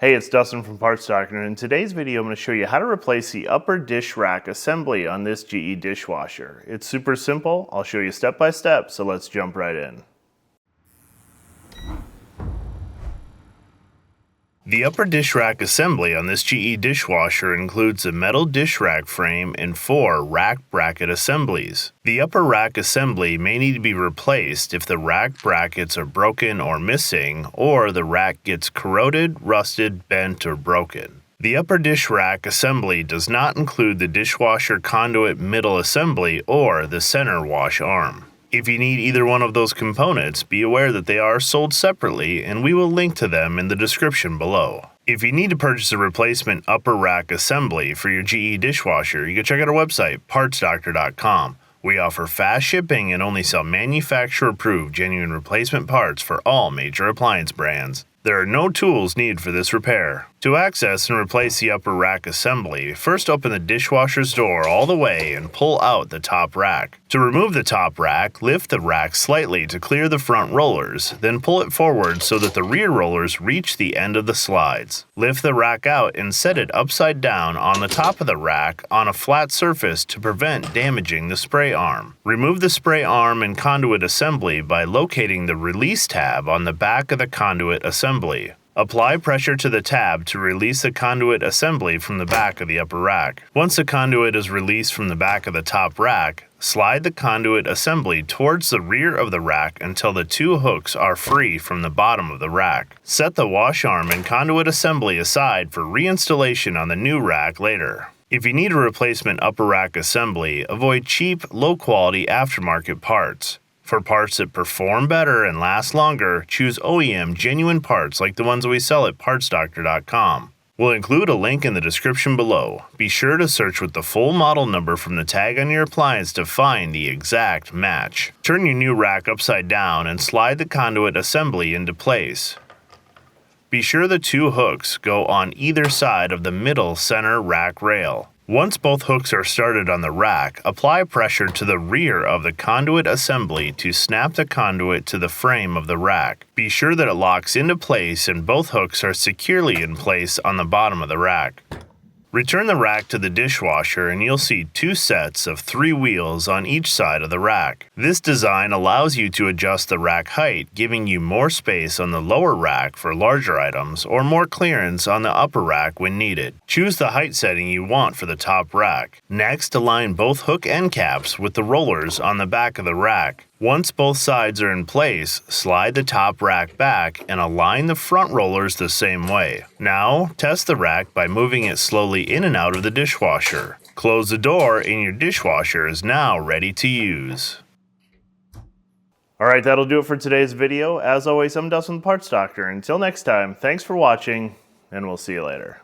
Hey, it's Dustin from Parts Doctor, and in today's video I'm going to show you how to replace the upper dish rack assembly on this GE dishwasher. It's super simple. I'll show you step by step, so let's jump right in. The upper dish rack assembly on this GE dishwasher includes a metal dish rack frame and 4 rack bracket assemblies. The upper rack assembly may need to be replaced if the rack brackets are broken or missing, or the rack gets corroded, rusted, bent, or broken. The upper dish rack assembly does not include the dishwasher conduit middle assembly or the center wash arm. If you need either one of those components, be aware that they are sold separately, and we will link to them in the description below. If you need to purchase a replacement upper rack assembly for your GE dishwasher, you can check out our website, partsdoctor.com. We offer fast shipping and only sell manufacturer-approved genuine replacement parts for all major appliance brands. There are no tools needed for this repair. To access and replace the upper rack assembly, first open the dishwasher's door all the way and pull out the top rack. To remove the top rack, lift the rack slightly to clear the front rollers, then pull it forward so that the rear rollers reach the end of the slides. Lift the rack out and set it upside down on the top of the rack on a flat surface to prevent damaging the spray arm. Remove the spray arm and conduit assembly by locating the release tab on the back of the conduit assembly. Apply pressure to the tab to release the conduit assembly from the back of the upper rack. Once the conduit is released from the back of the top rack, slide the conduit assembly towards the rear of the rack until the 2 hooks are free from the bottom of the rack. Set the wash arm and conduit assembly aside for reinstallation on the new rack later. If you need a replacement upper rack assembly, avoid cheap, low-quality aftermarket parts. For parts that perform better and last longer, choose OEM genuine parts like the ones we sell at partsdoctor.com. We'll include a link in the description below. Be sure to search with the full model number from the tag on your appliance to find the exact match. Turn your new rack upside down and slide the conduit assembly into place. Be sure the 2 hooks go on either side of the middle center rack rail. Once both hooks are started on the rack, apply pressure to the rear of the conduit assembly to snap the conduit to the frame of the rack. Be sure that it locks into place and both hooks are securely in place on the bottom of the rack. Return the rack to the dishwasher and you'll see 2 sets of 3 wheels on each side of the rack. This design allows you to adjust the rack height, giving you more space on the lower rack for larger items or more clearance on the upper rack when needed. Choose the height setting you want for the top rack. Next, align both hook end caps with the rollers on the back of the rack. Once both sides are in place, slide the top rack back and align the front rollers the same way. Now, test the rack by moving it slowly in and out of the dishwasher. Close the door and your dishwasher is now ready to use. Alright, that'll do it for today's video. As always, I'm Dustin, the Parts Doctor. Until next time, thanks for watching, and we'll see you later.